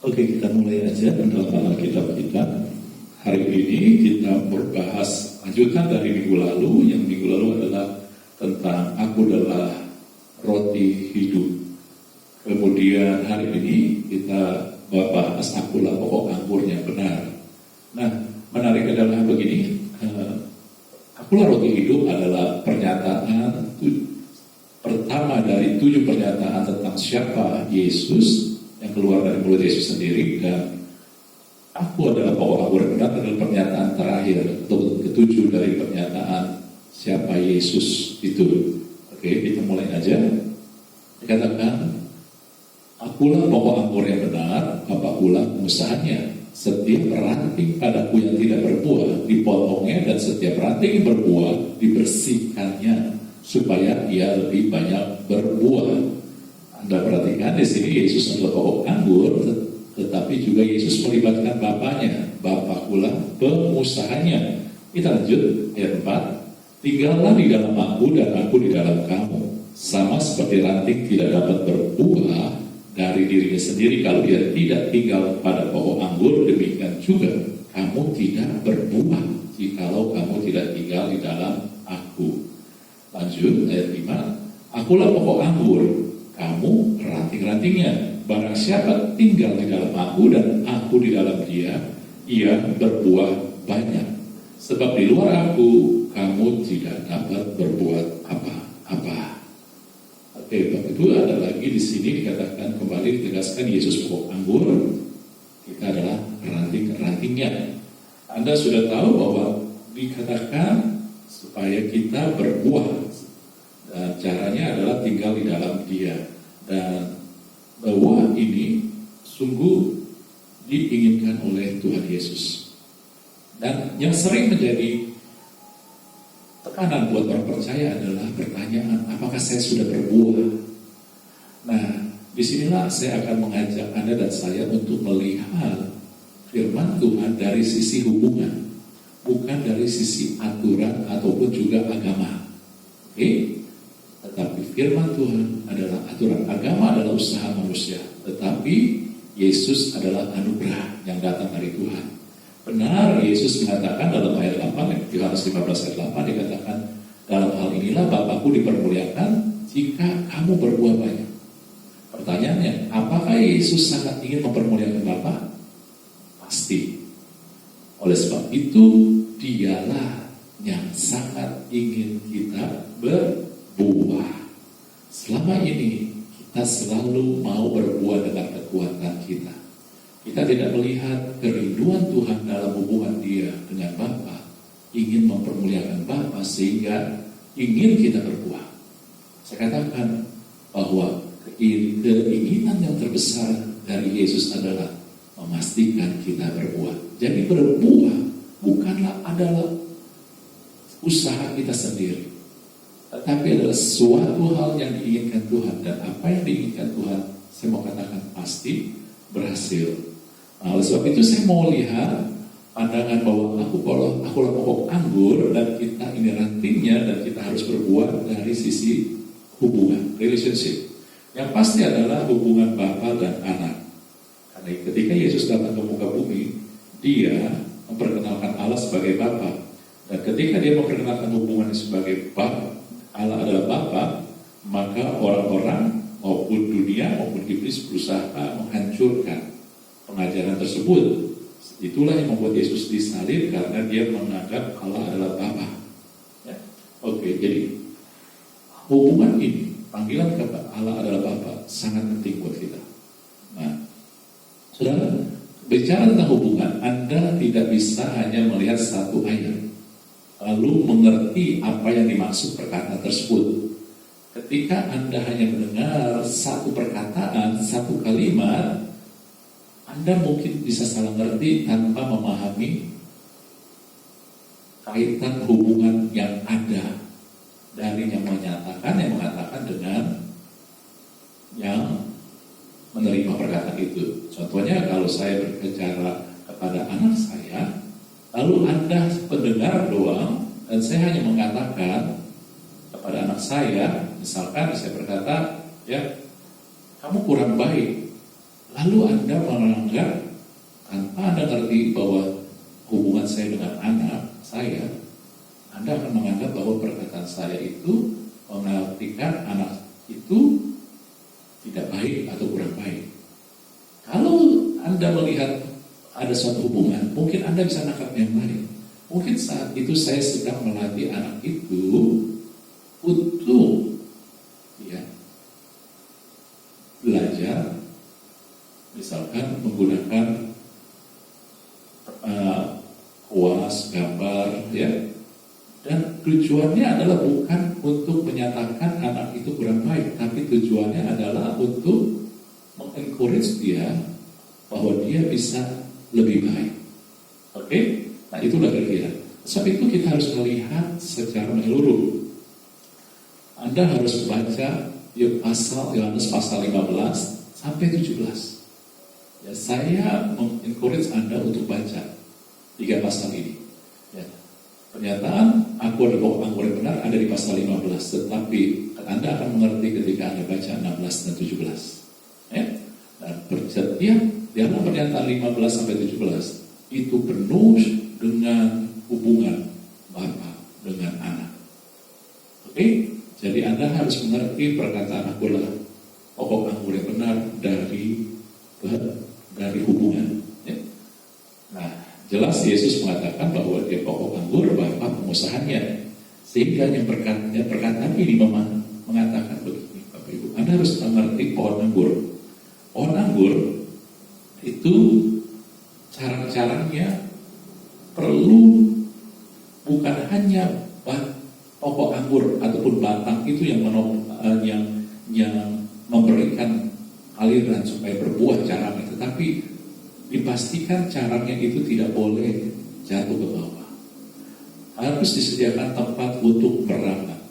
Oke, kita mulai aja dalam Alkitab kita. Hari ini kita berbahas lanjutan dari minggu lalu. Yang minggu lalu adalah tentang aku adalah roti hidup. Kemudian hari ini kita bahas akulah pokok anggur yang benar. Nah, menarik adalah begini, akulah roti hidup adalah pernyataan pertama dari 7 pernyataan tentang siapa Yesus yang keluar dari mulut Yesus sendiri, dan aku adalah pokok anggur yang benar adalah pernyataan terakhir atau ketujuh dari pernyataan siapa Yesus itu. Oke, kita mulai aja. Dikatakan, akulah pokok anggur yang benar, Bapakulah pengusahanya. Setiap ranting padaku yang tidak berbuah dipotongnya, dan setiap ranting yang berbuah dibersihkannya supaya ia lebih banyak berbuah. Anda perhatikan di sini Yesus adalah pokok anggur, tetapi juga Yesus melibatkan Bapaknya. Bapakulah pengusahanya. Kita lanjut ayat 4. Tinggallah di dalam aku dan aku di dalam kamu. Sama seperti ranting tidak dapat berbuah dari dirinya sendiri kalau dia tidak tinggal pada pokok anggur, demikian juga kamu tidak berbuah jikalau kamu tidak tinggal di dalam aku. Lanjut ayat 5. Akulah pokok anggur, kamu ranting-rantingnya. Barang siapa tinggal di dalam aku dan aku di dalam dia, ia berbuah banyak. Sebab di luar aku, kamu tidak dapat berbuat apa-apa. Oke, Bapak Ibu, ada lagi di sini dikatakan kembali ditegaskan Yesus pokok anggur, kita adalah ranting-rantingnya. Anda sudah tahu bahwa dikatakan supaya kita berbuah, dan caranya adalah tinggal di dalam dia. Dan bahwa ini sungguh diinginkan oleh Tuhan Yesus. Dan yang sering menjadi tekanan buat orang percaya adalah pertanyaan, apakah saya sudah berbuah? Nah, disinilah saya akan mengajak Anda dan saya untuk melihat firman Tuhan dari sisi hubungan, bukan dari sisi aturan ataupun juga agama. Oke? Tetapi firman Tuhan adalah aturan. Agama adalah usaha manusia, tetapi Yesus adalah anugerah yang datang dari Tuhan. Benar, Yesus mengatakan dalam ayat 8, Yohanes 15 ayat 8 dikatakan, dalam hal inilah Bapakku dipermuliakan jika kamu berbuah banyak. Pertanyaannya, apakah Yesus sangat ingin mempermuliakan Bapa? Pasti. Oleh sebab itu, dialah yang sangat ingin kita berbuah. Selama ini kita selalu mau berbuah dengan kekuatan kita. Kita tidak melihat kerinduan Tuhan dalam hubungan dia dengan Bapa, ingin mempermuliakan Bapa sehingga ingin kita berbuah. Saya katakan bahwa keinginan yang terbesar dari Yesus adalah memastikan kita berbuah. Jadi berbuah bukanlah adalah usaha kita sendiri, tetapi adalah suatu hal yang diinginkan Tuhan. Dan apa yang diinginkan Tuhan, saya mau katakan pasti berhasil. Nah, oleh sebab itu saya mau lihat pandangan bahwa akulah pokok anggur dan kita ini rantingnya, dan kita harus berbuah dari sisi hubungan, relationship. Yang pasti adalah hubungan Bapa dan anak. Karena ketika Yesus datang ke muka bumi, dia memperkenalkan Allah sebagai Bapa. Dan ketika dia memperkenalkan hubungannya sebagai Bapa, Allah adalah Bapa, maka orang-orang maupun dunia maupun iblis berusaha menghancurkan pengajaran tersebut. Itulah yang membuat Yesus disalib, karena dia menganggap Allah adalah Bapa. Ya. Oke, jadi hubungan ini, panggilan kepada Allah adalah Bapa, sangat penting buat kita. Nah, saudara, bicara tentang hubungan, Anda tidak bisa hanya melihat satu ayat lalu mengerti apa yang dimaksud perkataan tersebut. Ketika Anda hanya mendengar satu perkataan, satu kalimat, Anda mungkin bisa salah ngerti tanpa memahami kaitan hubungan yang ada dari yang mengatakan dengan yang menerima perkataan itu. Contohnya, kalau saya berbicara kepada anak saya, lalu Anda pendengar doang, dan saya hanya mengatakan kepada anak saya, misalkan saya berkata, ya, kamu kurang baik. lalu Anda menganggap tanpa Anda ngerti bahwa hubungan saya dengan anak saya, Anda akan menganggap bahwa perkataan saya itu mengartikan anak itu tidak baik atau kurang baik. Kalau Anda melihat ada suatu hubungan, mungkin Anda bisa nangkap yang lain. Mungkin saat itu saya sedang melatih anak itu untuk belajar, misalkan menggunakan kuas, gambar, dan tujuannya adalah bukan untuk menyatakan anak itu kurang baik, tapi tujuannya adalah untuk mengencourage dia bahwa dia bisa lebih baik. Oke? Nah, itulah kira-kira. Sebab itu kita harus melihat secara menyeluruh. Anda harus baca Yohanes pasal 15 sampai 17. Saya mengencourage Anda untuk baca 3 pasal ini. Pernyataan aku adalah pokok anggur yang benar ada di pasal 15, tetapi Anda akan mengerti ketika Anda baca 16 dan 17. Dan setiap dalam pernyataan 15 sampai 17 itu penuh dengan hubungan Bapa dengan anak. Oke? Jadi Anda harus mengerti perkataan aku adalah pokok anggur yang benar dari hubungan. Nah, jelas Yesus mengatakan bahwa dia pokok anggur, Bapa pengusahanya. Sehingga yang perkataan ini memang mengatakan begini, Bapak Ibu, Anda harus mengerti pohon anggur. Pohon anggur itu cara-caranya perlu bukan hanya pokok anggur ataupun batang itu yang memberikan aliran supaya berbuah caranya, tetapi dipastikan caranya itu tidak boleh jatuh ke bawah. Harus disediakan tempat untuk merambat.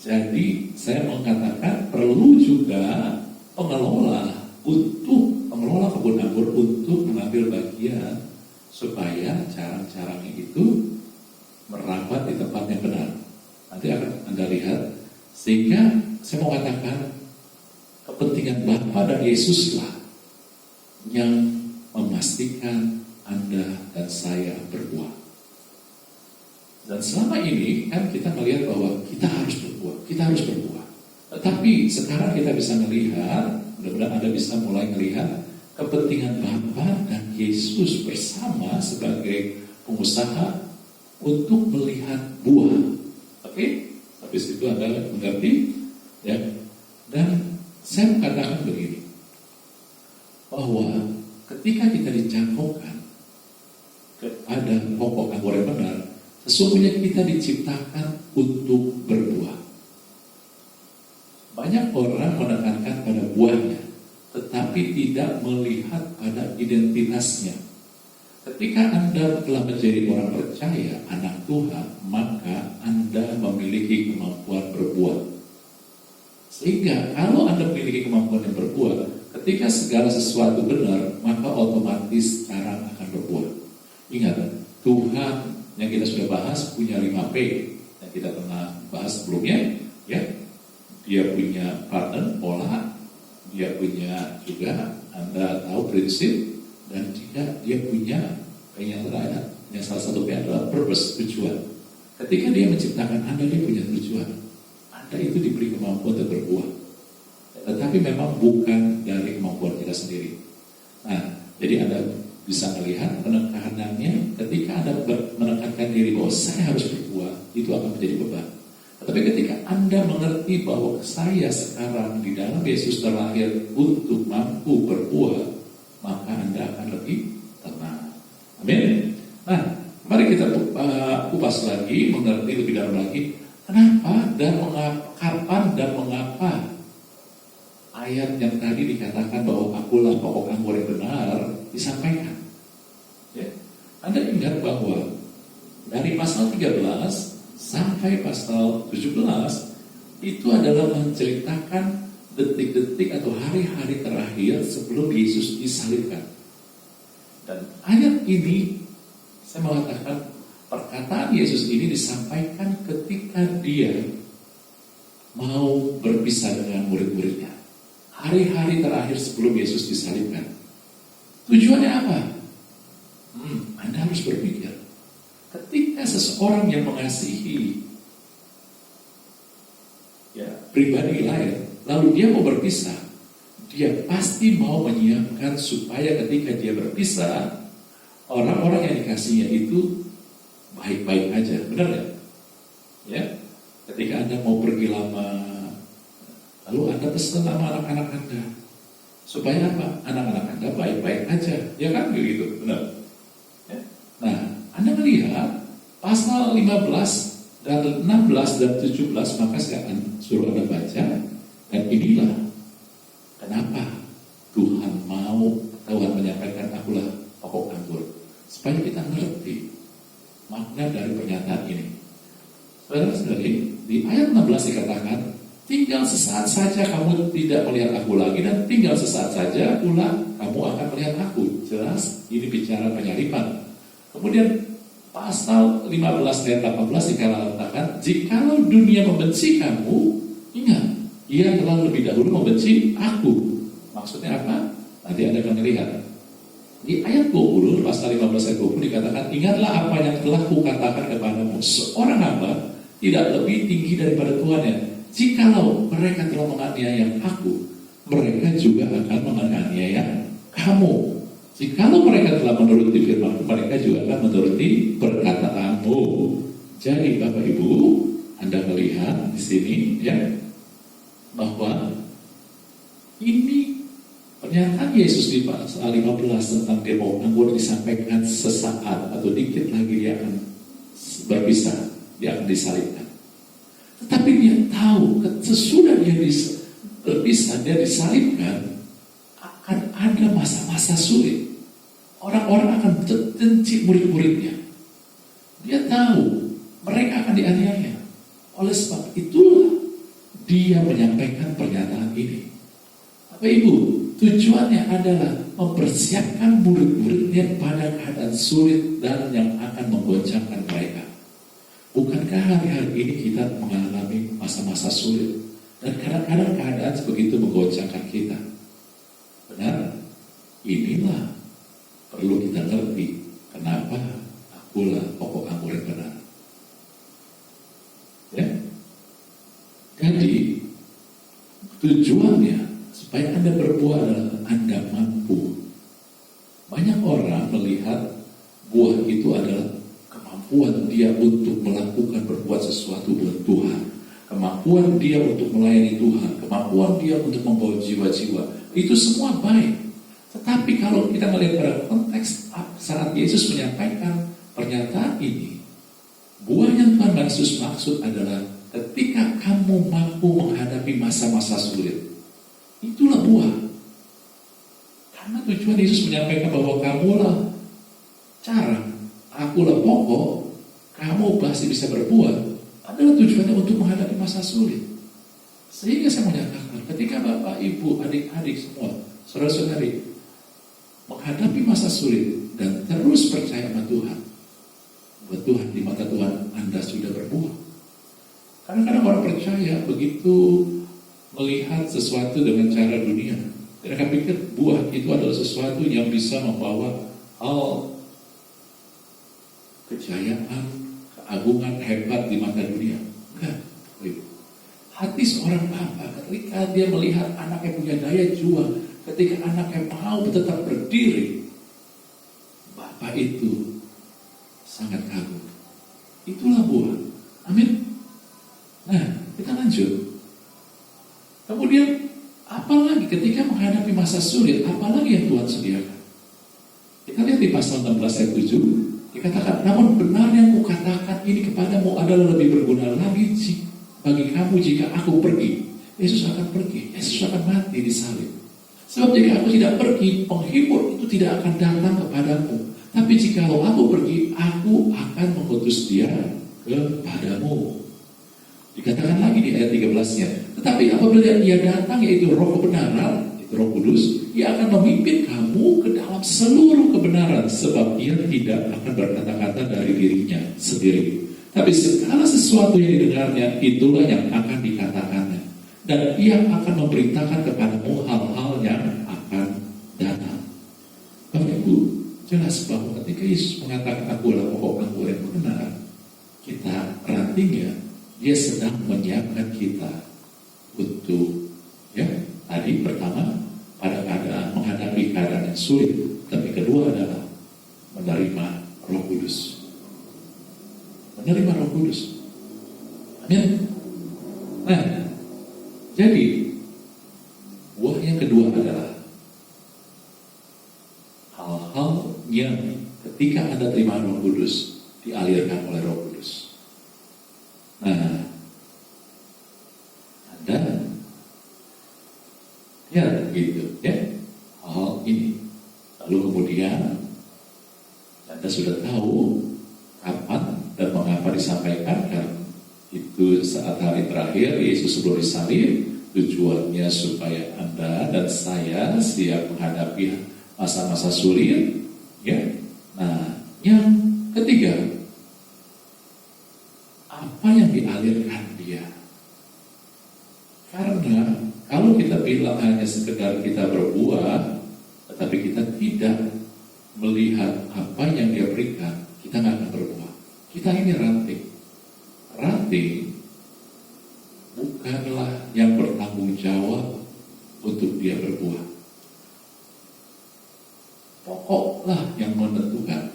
Jadi saya mengatakan perlu juga pengelola kebun anggur untuk mengambil bagian supaya carang-carangnya itu merambat di tempat yang benar. Nanti akan Anda lihat. Sehingga saya mau katakan kepentingan Bapa dan Yesuslah yang memastikan Anda dan saya berbuah. Dan selama ini kan kita melihat bahwa kita harus berbuah. Tetapi sekarang kita bisa melihat, mudah-mudahan Anda bisa mulai melihat kepentingan Bapa dan Yesus bersama sebagai pengusaha untuk melihat buah. Oke? Habis itu Anda mengerti, Dan saya mengatakan begini, bahwa ketika kita dijangkaukan kepada pokok anggur yang benar, sesungguhnya kita diciptakan untuk berbuah. Banyak orang menekankan pada buahnya, tetapi tidak melihat pada identitasnya. Ketika Anda telah menjadi orang percaya, anak Tuhan, maka Anda memiliki kemampuan berbuah. Sehingga kalau Anda memiliki kemampuan yang berbuah, ketika segala sesuatu benar, maka otomatis sekarang akan berbuah. Ingat, Tuhan yang kita sudah bahas punya 5P yang kita pernah bahas sebelumnya, Dia punya pattern, pola, dia punya juga Anda tahu prinsip, dan juga dia punya yang salah satu adalah purpose, tujuan. Ketika dia menciptakan Anda, dia punya tujuan. Anda itu diberi kemampuan untuk berbuah, tetapi memang bukan dari kemampuan kita sendiri. Nah, jadi Anda bisa melihat penekanannya ketika Anda menekankan diri bahwa saya harus berbuah, itu akan menjadi beban. Tetapi ketika Anda mengerti bahwa saya sekarang di dalam Yesus terlahir untuk mampu berbuah, maka Anda akan lebih tenang. Amin. Nah, mari kita kupas lagi, mengerti lebih dalam lagi, kenapa dan kapan dan mengapa ayat yang tadi dikatakan bahwa akulah pokok anggur yang benar disampaikan. Anda ingat bahwa dari pasal 13 sampai pasal 17 itu adalah menceritakan detik-detik atau hari-hari terakhir sebelum Yesus disalibkan. Dan ayat ini saya mengatakan perkataan Yesus ini disampaikan ketika dia mau berpisah dengan murid-muridnya. hari-hari terakhir sebelum Yesus disalibkan. Tujuannya apa? Anda harus berpikir. Ketika seseorang yang mengasihi pribadi lain, lalu dia mau berpisah, dia pasti mau menyiapkan supaya ketika dia berpisah, orang-orang yang dikasihnya itu baik-baik aja, benar nggak? Ya, ketika Anda mau pergi lama, lalu Anda pesan sama anak-anak Anda, supaya apa? Anak-anak Anda baik-baik aja, ya kan? Begitu, benar? Ya? Nah, Anda melihat pasal 15 dan 16 dan 17, maka saya akan suruh Anda baca, dan inilah kenapa Tuhan menyampaikan akulah pokok anggur, supaya kita ngerti makna dari pernyataan ini. Saudara-saudari, di ayat 16 dikatakan, tinggal sesaat saja kamu tidak melihat aku lagi, dan tinggal sesaat saja pula kamu akan melihat aku. Jelas, ini bicara penyaliban. Kemudian pasal 15 ayat 18 dikatakan, jikalau dunia membenci kamu, ingat, ia telah lebih dahulu membenci aku. Maksudnya apa? Nanti Anda akan melihat. Di ayat 20, pasal 15 ayat 20 dikatakan, ingatlah apa yang telah kukatakan kepadamu. Seorang hamba tidak lebih tinggi daripada Tuhannya. Jikalau mereka telah menganiaya aku, mereka juga akan menganiaya kamu. Jikalau mereka telah menuruti firman-Mu, mereka juga akan menuruti perkataanmu. Jadi Bapak Ibu, Anda melihat di sini ya, bahwa ini pernyataan Yesus di pasal 15 tentang demo anggur disampaikan sesaat atau dikit lagi dia akan berpisah, dia akan disalibkan. Tetapi dia tahu sesudah dia berpisah, dia disalibkan, akan ada masa-masa sulit. Orang-orang akan benci murid-muridnya. Dia tahu mereka akan dianiaya. Oleh sebab itulah dia menyampaikan pernyataan ini. Bapak Ibu, tujuannya adalah mempersiapkan murid-muridnya pada keadaan sulit dan yang akan menggoncangkan mereka. Bukankah hari-hari ini kita mengalami masa-masa sulit dan kadang-kadang keadaan sebegitu menggoncangkan kita? Benar, inilah perlu kita ngerti kenapa akulah pokok anggur yang benar. Ya? Jadi tujuannya supaya Anda berbuah adalah Anda mampu. Banyak orang melihat buah itu adalah kemampuan dia untuk melakukan berbuat sesuatu buat Tuhan, kemampuan dia untuk melayani Tuhan, kemampuan dia untuk membawa jiwa-jiwa. Itu semua baik. Tetapi kalau kita melihat pada konteks saat Yesus menyampaikan pernyataan ini, buah yang Tuhan Yesus maksud adalah ketika kamu mampu menghadapi masa-masa sulit, itulah buah. Karena tujuan Yesus menyampaikan bahwa kamulah cara, akulah pokok, kamu pasti bisa berbuah, adalah tujuannya untuk menghadapi masa sulit. Sehingga saya menyatakan, ketika Bapak, Ibu, adik-adik semua, saudara-saudari, menghadapi masa sulit dan terus percaya sama Tuhan, buat Tuhan, di mata Tuhan Anda sudah berbuah. Kadang-kadang orang percaya begitu melihat sesuatu dengan cara dunia, mereka pikir buah itu adalah sesuatu yang bisa membawa hal kejayaan, keagungan, hebat di mata dunia. Enggak. Hati seorang bapak ketika dia melihat anaknya punya daya juang, ketika anaknya mau tetap berdiri, bapak itu sangat kagum. Itulah buah. Amin. Nah, kita lanjut. Kemudian, apalagi ketika menghadapi masa sulit, apalagi yang Tuhan sediakan? Kita lihat di pasal 16 ayat 7, dikatakan, namun benar yang kukatakan ini kepadamu adalah lebih berguna lagi bagi kamu jika aku pergi. Yesus akan pergi, Yesus akan mati di salib. Sebab jika aku tidak pergi, penghibur itu tidak akan datang kepadamu. Tapi jikalau aku pergi, aku akan mengutus dia kepadamu. Dikatakan lagi di ayat 13-nya, tetapi apabila dia datang, yaitu roh kebenaran, itu roh kudus, ia akan memimpin kamu ke dalam seluruh kebenaran, sebab ia tidak akan berkata-kata dari dirinya sendiri. Tapi segala sesuatu yang didengarnya, itulah yang akan dikatakannya. dan Ia akan memberitakan kepadamu hal-hal yang akan datang. Bapak Ibu, jelas bahwa ketika Yesus mengatakan akulah pokok anggur yang benar, kita artinya Dia sedang menyiapkan kita untuk, ya, tadi pertama pada keadaan menghadapi keadaan yang sulit, tapi kedua adalah menerima Roh Kudus. Menerima Roh Kudus. Amin. Nah, jadi buah yang kedua adalah hal-hal yang ketika Anda terima Roh Kudus dialirkan oleh Roh Kudus. Nah, Anda ya gitu ya, hal ini. Lalu kemudian Anda sudah tahu kapan dan mengapa disampaikan, kan? Itu saat hari terakhir Yesus sebelum disalib, tujuannya supaya Anda dan saya siap menghadapi masa-masa sulit, ya. Nah, yang ketiga, apa yang dialirkan Dia? Karena kalau kita bilang hanya sekedar kita berbuah, tetapi kita tidak melihat apa yang Dia berikan, kita nggak akan berbuah. Kita ini ranting. Ranting bukanlah yang bertanggung jawab untuk dia berbuah. Pokoklah yang menentukan.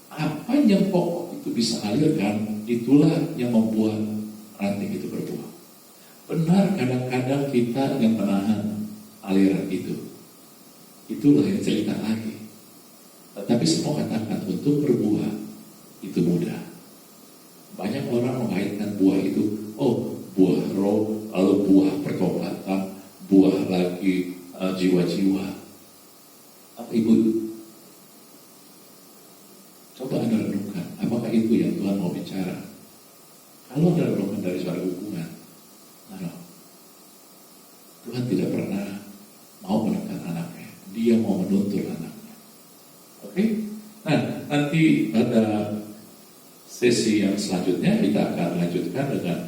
Apa yang pokok itu bisa alirkan, itulah yang membuat ranting itu berbuah. Benar, kadang-kadang kita yang menahan aliran itu. Itulah yang cerita lagi. Tetapi semua katakan untuk berbuah itu mudah. Banyak orang mengaitkan buah itu, oh buah roh, lalu buah pertobatan, buah lagi jiwa-jiwa. Apa Ibu? Coba Anda renungkan, apakah itu yang Tuhan mau bicara? Kalau Anda renungkan dari suara hubungan, nah, Tuhan tidak pernah mau menekan anaknya, Dia mau menuntun anaknya. Oke? Nah, nanti pada sesi yang selanjutnya kita akan lanjutkan dengan